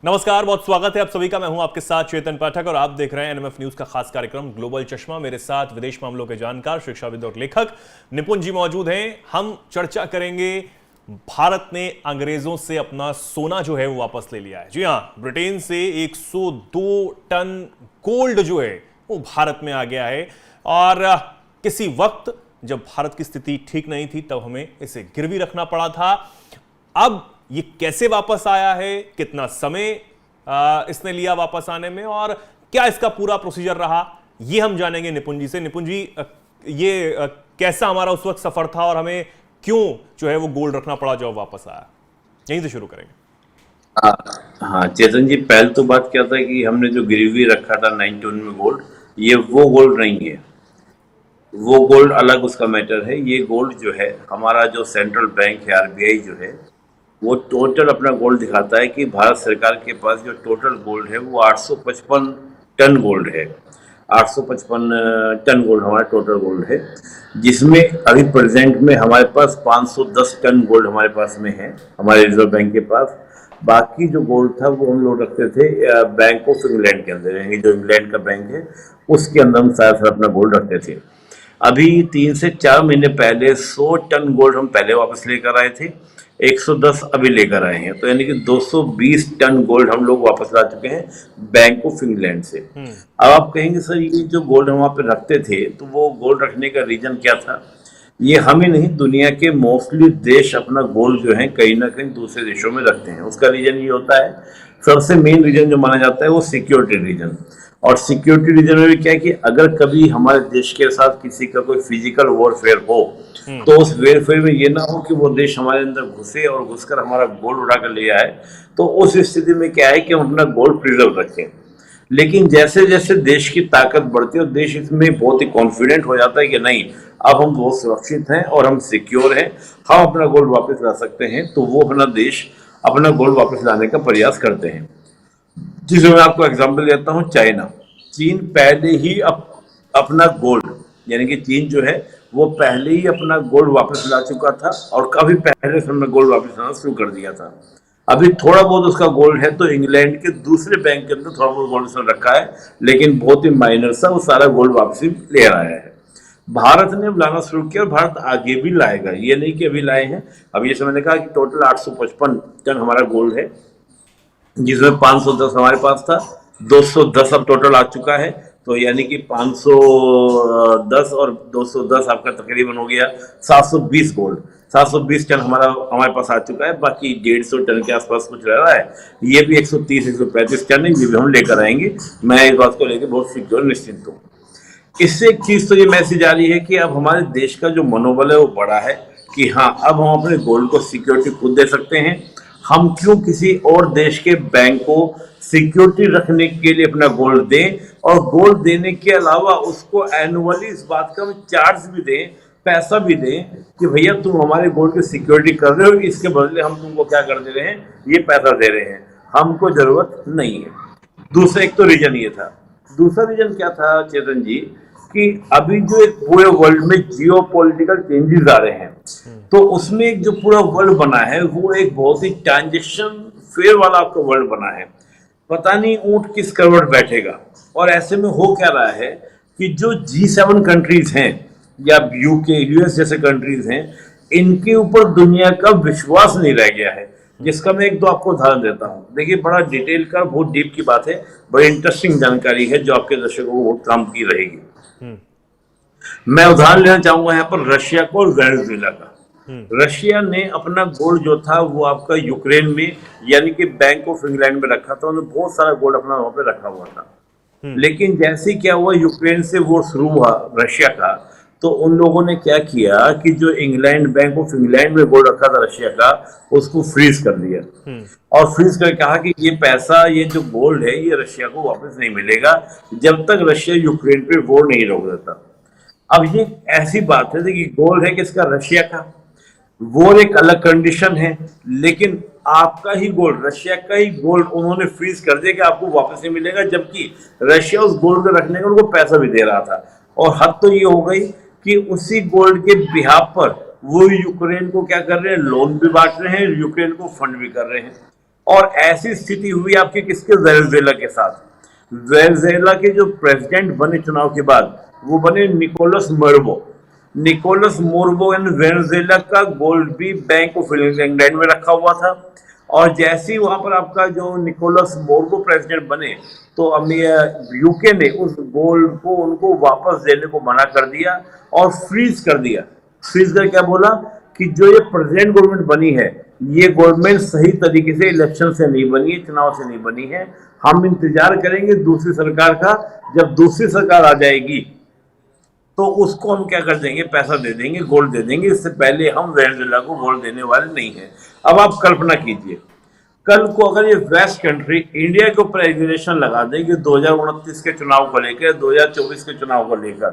नमस्कार, बहुत स्वागत है आप सभी का। मैं हूं आपके साथ चेतन पाठक और आप देख रहे हैं एनएमएफ न्यूज का खास कार्यक्रम ग्लोबल चश्मा। मेरे साथ विदेश मामलों के जानकार, शिक्षाविद और लेखक निपुण जी मौजूद हैं। हम चर्चा करेंगे, भारत ने अंग्रेजों से अपना सोना जो है वो वापस ले लिया है। जी हां, ब्रिटेन से 102 टन गोल्ड जो है वो भारत में आ गया है और किसी वक्त जब भारत की स्थिति ठीक नहीं थी तब हमें इसे गिरवी रखना पड़ा था। अब ये कैसे वापस आया है, कितना समय इसने लिया वापस आने में और क्या इसका पूरा प्रोसीजर रहा, ये हम जानेंगे निपुण जी से। निपुण जी, ये कैसा हमारा उस वक्त सफर था और हमें क्यों जो है वो गोल्ड रखना पड़ा जो वापस आया, यहीं से शुरू करेंगे। हाँ चेतन जी, पहले तो बात क्या था कि हमने जो गिरवी रखा था 91 में गोल्ड, ये वो गोल्ड नहीं है। वो गोल्ड अलग उसका मैटर है। ये गोल्ड जो है हमारा जो सेंट्रल बैंक है आरबीआई जो है वो टोटल अपना गोल्ड दिखाता है कि भारत सरकार के पास जो टोटल गोल्ड है वो 855 टन गोल्ड है। 855 टन गोल्ड हमारा टोटल गोल्ड है, जिसमें अभी प्रेजेंट में हमारे पास 510 टन गोल्ड हमारे पास में है, हमारे रिजर्व बैंक के पास। बाकी जो गोल्ड था वो हम लोग रखते थे बैंक ऑफ इंग्लैंड के अंदर, यानी जो इंग्लैंड का बैंक है उसके अंदर हम सारा अपना गोल्ड रखते थे। अभी 3 से 4 महीने पहले 100 टन गोल्ड हम पहले वापस लेकर आए थे, 110 अभी लेकर आए हैं, तो यानी कि 220 टन गोल्ड हम लोग वापस ला चुके हैं बैंक ऑफ इंग्लैंड से। अब आप कहेंगे सर ये जो गोल्ड हम वहाँ पे रखते थे तो वो गोल्ड रखने का रीजन क्या था? ये हमें नहीं, दुनिया के मोस्टली देश अपना गोल्ड जो है कहीं ना कहीं दूसरे देशों में रखते हैं। उसका रीजन ये होता है, सबसे मेन रीजन जो माना जाता है वो सिक्योरिटी रीजन। और सिक्योरिटी रीजन में भी क्या है कि अगर कभी हमारे देश के साथ किसी का कोई फिजिकल वॉरफेयर हो तो उस वेरफेयर में ये ना हो कि वो देश हमारे अंदर घुसे और घुसकर हमारा गोल्ड उठा कर ले आए। तो उस स्थिति में क्या है कि हम अपना गोल्ड प्रिजर्व रखें। लेकिन जैसे जैसे देश की ताकत बढ़ती है और देश इसमें बहुत ही कॉन्फिडेंट हो जाता है कि नहीं, अब हम बहुत सुरक्षित हैं और हम सिक्योर हैं, हम अपना गोल्ड वापस ला सकते हैं, तो वो अपना देश अपना गोल्ड वापस लाने का प्रयास करते हैं। जिसमें मैं आपको एग्जांपल देता हूं, चाइना। चीन पहले ही अपना गोल्ड, यानी कि चीन जो है वो पहले ही अपना गोल्ड वापस ला चुका था और काफी पहले से हमने गोल्ड वापस लाना शुरू कर दिया था। अभी थोड़ा बहुत उसका गोल्ड है तो इंग्लैंड के दूसरे बैंक के अंदर थोड़ा बहुत गोल्ड उसने रखा है, लेकिन बहुत ही माइनर सा, वो सारा गोल्ड वापसी ले आया है। भारत ने अब लाना शुरू किया और भारत आगे भी लाएगा, ये नहीं कि अभी लाए हैं। अब ये मैंने कहा कि टोटल 855 टन हमारा गोल्ड है, जिसमें 510 हमारे पास था, 210 अब टोटल आ चुका है। तो यानी कि 510 और 210 आपका तकरीबन हो गया 720 गोल्ड। 720 टन हमारे पास आ चुका है। बाकी 150 टन के आसपास कुछ रह रहा है, ये भी 130-135 टन है, ये भी हम लेकर आएंगे। मैं इस बात को लेकर बहुत सिक्योर निश्चिंत हूँ। इससे एक चीज तो ये मैसेज आ रही है कि अब हमारे देश का जो मनोबल है वो बड़ा है कि हाँ, अब हम अपने गोल्ड को सिक्योरिटी खुद दे सकते हैं। हम क्यों किसी और देश के बैंक को सिक्योरिटी रखने के लिए अपना गोल्ड दें, और गोल्ड देने के अलावा उसको एनुअली इस बात का चार्ज भी दें, पैसा भी दें कि भैया तुम हमारे गोल्ड की सिक्योरिटी कर रहे हो, इसके बदले हम तुमको क्या कर दे रहे हैं, ये पैसा दे रहे हैं, हमको जरूरत नहीं है। दूसरा एक तो रीजन ये था। दूसरा रीजन क्या था चेतन जी, कि अभी जो एक पूरे वर्ल्ड में जियो पॉलिटिकल चेंजेस आ रहे हैं, तो उसमें एक जो पूरा वर्ल्ड बना है वो एक बहुत ही ट्रांजेक्शन फेयर वाला आपका वर्ल्ड बना है। पता नहीं ऊंट किस करवट बैठेगा। और ऐसे में हो क्या रहा है कि जो G7 कंट्रीज हैं या यूके यूएस जैसे कंट्रीज हैं, इनके ऊपर दुनिया का विश्वास नहीं रह गया है। जिसका मैं एक दो आपको उदाहरण देता हूँ। देखिए, बड़ा डिटेल का, बहुत डीप की बात है, बड़ी इंटरेस्टिंग जानकारी है जो आपके दर्शकों को बहुत काम की रहेगी। मैं उदाहरण लेना चाहूंगा यहाँ पर रशिया को और वेनेजुएला का। रशिया ने अपना गोल्ड जो था वो आपका यूक्रेन में, यानी कि बैंक ऑफ इंग्लैंड में रखा था। उन्होंने बहुत सारा गोल्ड अपना वहां पे रखा हुआ था। लेकिन जैसे ही क्या हुआ, यूक्रेन से वो शुरू हुआ रशिया का, तो उन लोगों ने क्या किया कि जो इंग्लैंड, बैंक ऑफ इंग्लैंड में गोल्ड रखा था रशिया का, उसको फ्रीज कर दिया। और फ्रीज करके कहा कि ये पैसा, ये जो गोल्ड है, ये रशिया को वापस नहीं मिलेगा जब तक रशिया यूक्रेन पे वॉर नहीं रोक देता। अब ये ऐसी बात है कि गोल्ड है किसका, रशिया का। वॉर एक अलग कंडीशन है, लेकिन आपका ही गोल्ड, रशिया का ही गोल्ड उन्होंने फ्रीज कर दिया कि आपको वापस नहीं मिलेगा, जबकि रशिया उस गोल्ड को रखने का उनको पैसा भी दे रहा था। और हद तो ये हो गई कि उसी गोल्ड के बिहाफ पर वो यूक्रेन को क्या कर रहे हैं, लोन भी बांट रहे हैं, यूक्रेन को फंड भी कर रहे हैं। और ऐसी स्थिति हुई आपकी किसके, वेनेजुएला के साथ। वेनेजुएला के जो प्रेसिडेंट बने चुनाव के बाद, वो बने निकोलस मोर्बो। निकोलस मोर्बो ने वेनेजुएला का गोल्ड भी बैंक ऑफ इंग्लैंड में रखा हुआ था, और जैसे ही वहां पर आपका जो निकोलस मोर्बो प्रेसिडेंट बने, तो यूके ने उस गोल्ड को उनको वापस देने को मना कर दिया और फ्रीज कर दिया। फ्रीज कर क्या बोला कि जो ये प्रेसिडेंट गवर्नमेंट बनी है, ये गवर्नमेंट सही तरीके से इलेक्शन से नहीं बनी है, चुनाव से नहीं बनी है। हम इंतजार करेंगे दूसरी सरकार का, जब दूसरी सरकार आ जाएगी तो उसको हम क्या कर देंगे, पैसा दे देंगे, गोल्ड दे देंगे। इससे पहले हम वेनेजुएला को गोल्ड देने वाले नहीं है। अब आप कल्पना कीजिए, कल को अगर ये वेस्ट कंट्री इंडिया के ऊपर रेगुलेशन लगा दे कि 2029 के चुनाव को लेकर, 2024 के चुनाव को लेकर,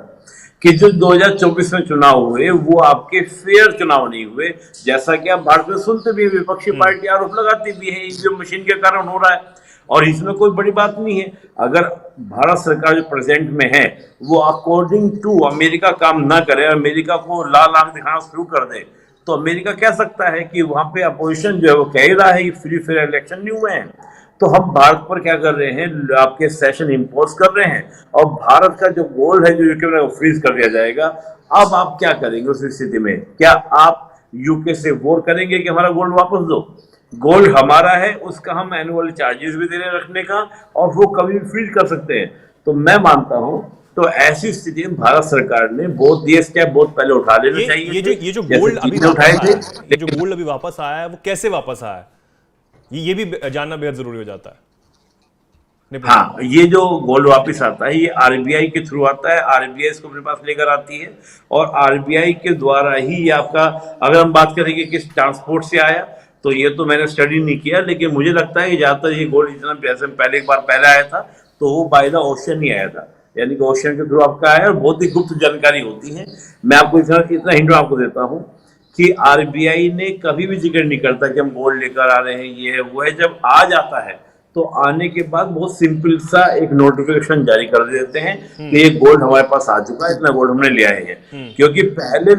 कि जो 2024 में चुनाव हुए वो आपके फेयर चुनाव नहीं हुए, जैसा कि आप भारत में सुनते भी, विपक्षी पार्टी आरोप लगाती भी है ईवीएम मशीन के कारण हो रहा है, और इसमें कोई बड़ी बात नहीं है। अगर भारत सरकार जो प्रेजेंट में है वो अकॉर्डिंग टू अमेरिका काम ना करे, अमेरिका को लाल आंख दिखाना शुरू कर दे, तो अमेरिका कह सकता है कि वहां पे अपोजिशन जो है वो कह ही रहा है कि फ्री फेयर इलेक्शन नहीं हुए हैं। तो हम भारत पर क्या कर रहे हैं, आपके सेशन इम्पोज कर रहे हैं, और भारत का जो गोल्ड है जो यूके में, वो फ्रीज कर दिया जाएगा। अब आप क्या करेंगे उस स्थिति में? क्या आप यूके से वोट करेंगे कि हमारा गोल्ड वापस दो? गोल्ड हमारा है, उसका हम एनुअल चार्जेस भी दे रहे हैं रखने का, और वो कभी भी फ्रीज कर सकते हैं। तो मैं मानता हूं, तो ऐसी स्थिति में भारत सरकार ने बहुत ये स्टेप बहुत पहले उठा लेना चाहिए। ये जो गोल्ड अभी उठाए थे, ये जो गोल्ड अभी वापस आया है, वो कैसे वापस आया है, ये भी जानना बेहद जरूरी हो जाता है। हाँ, ये जो गोल्ड वापस आता है, ये आरबीआई के थ्रू आता है। आरबीआई इसको अपने पास लेकर आती है, और आरबीआई के द्वारा ही ये आपका, अगर हम बात करेंगे किस ट्रांसपोर्ट से आया, तो ये तो मैंने स्टडी नहीं किया, लेकिन मुझे लगता है कि ज्यादातर ये गोल्ड इतना पैसे पहले एक बार पहले आया था, तो वो बाय द ओशन ही आया था, यानी कि ओशन के थ्रू आपका आया, और बहुत ही गुप्त जानकारी होती है। मैं आपको इतना हिंट आपको देता हूँ कि आरबीआई ने कभी भी जिक्र नहीं करता कि हम गोल्ड लेकर आ रहे हैं, ये है वो है। जब आ जाता है तो आने के बाद बहुत सिंपल सा एक नोटिफिकेशन जारी कर देते हैं कि ये गोल्ड हमारे पास आ चुका है, इतना गोल्ड हमने ले आए हैं। क्योंकि पहले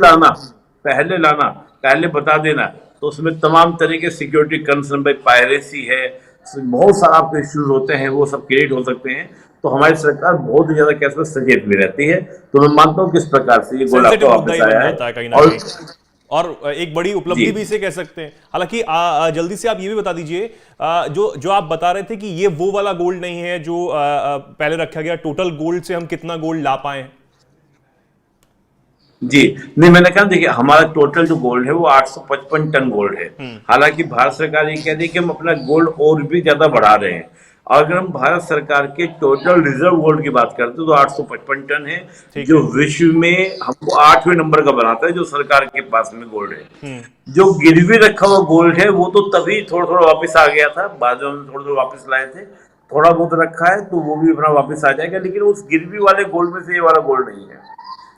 बता देना, तो उसमें तमाम तरह के सिक्योरिटी कंसर्न, भाई पायरेसी है, बहुत सारा आपके इश्यूज होते हैं, वो सब क्रिएट हो सकते हैं। तो हमारी सरकार बहुत ही ज्यादा कैसे सचेत भी रहती है। तो मैं मानता हूँ किस प्रकार से ये गोल्ड आपको वापस आया है, और एक बड़ी उपलब्धि भी इसे कह सकते हैं। हालांकि जल्दी से आप ये भी बता दीजिए, जो आप बता रहे थे कि ये वो वाला गोल्ड नहीं है जो पहले रखा गया, टोटल गोल्ड से हम कितना गोल्ड ला पाए हैं? जी नहीं, मैंने कहा देखिए, हमारा टोटल जो गोल्ड है वो 855 टन गोल्ड है। हालांकि भारत सरकार ये कह रही है कि हम अपना गोल्ड और भी ज्यादा बढ़ा रहे हैं। अगर हम भारत सरकार के टोटल रिजर्व गोल्ड की बात करते हैं तो 855 टन है, जो विश्व में हमको 8वें नंबर का बनाता है, जो सरकार के पास में गोल्ड है। जो गिरवी रखा हुआ गोल्ड है वो तो तभी थोड़ा थोड़ा वापस आ गया था, बाद में थोड़ा थोड़ा वापस लाए थे, थोड़ा बहुत रखा है, तो वो भी अपना वापस आ जाएगा। लेकिन उस गिरवी वाले गोल्ड में से ये वाला गोल्ड नहीं है,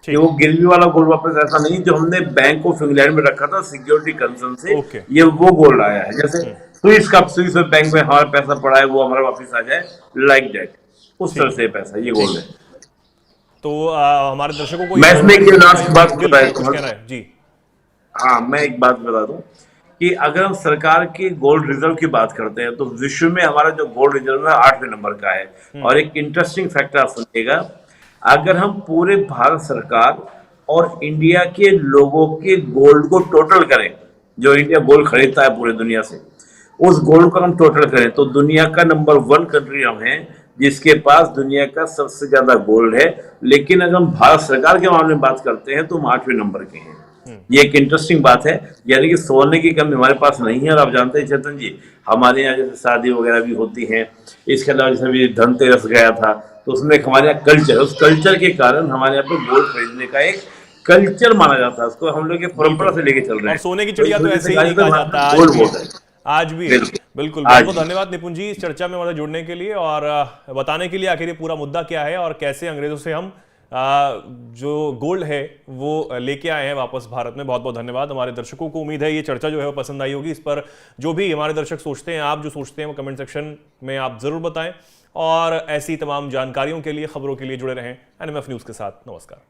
कि वो गिरवी वाला गोल्ड वापस ऐसा नहीं जो हमने बैंक ऑफ इंग्लैंड में रखा था सिक्योरिटी कंसर्न से, ये वो गोल्ड आया है। जैसे स्विस बैंक में हमारा पैसा पड़ा है, वो हमारा वापस आ जाए, लाइक दैट, उस तरह से पैसा ये गोल्ड है। तो हमारे दर्शकों को मैं इसमें एक लास्ट बात जी, हाँ, मैं एक बात बता दूं कि अगर हम सरकार के गोल्ड रिजर्व की बात करते हैं तो विश्व में हमारा जो गोल्ड रिजर्व है 8वें नंबर का है। और एक इंटरेस्टिंग फैक्टर आप सुनिएगा, अगर हम पूरे भारत सरकार और इंडिया के लोगों के गोल्ड को टोटल करें, जो इंडिया गोल्ड खरीदता है पूरे दुनिया से, उस गोल्ड को हम टोटल करें, तो दुनिया का नंबर 1 कंट्री हम हैं जिसके पास दुनिया का सबसे ज्यादा गोल्ड है। लेकिन अगर हम भारत सरकार के मामले में बात करते हैं तो हम 8वें नंबर के हैं। ये एक इंटरेस्टिंग बात है, यानी कि सोने की कमी हमारे पास नहीं है। और आप जानते हैं चेतन जी, हमारे यहाँ जैसे शादी वगैरह भी होती है, इसके अलावा जैसे अभी धनतेरस गया था, तो उसमें हमारे यहाँ कल्चर, उस कल्चर के कारण हमारे यहाँ पे गोल्ड खरीदने का एक कल्चर माना जाता है, उसको हम लोग परंपरा से लेके चल रहे हैं। और सोने की चिड़िया तो ऐसे ही कहा जाता है, आज भी। बिल्कुल, बहुत बहुत धन्यवाद निपुण जी इस चर्चा में हमारे जुड़ने के लिए और बताने के लिए आखिर ये पूरा मुद्दा क्या है और कैसे अंग्रेजों से हम जो गोल्ड है वो लेके आए हैं वापस भारत में। बहुत बहुत धन्यवाद। हमारे दर्शकों को उम्मीद है ये चर्चा जो है वो पसंद आई होगी। इस पर जो भी हमारे दर्शक सोचते हैं, आप जो सोचते हैं, वो कमेंट सेक्शन में आप जरूर बताएं और ऐसी तमाम जानकारियों के लिए, खबरों के लिए जुड़े रहें एनएमएफ न्यूज के साथ। नमस्कार।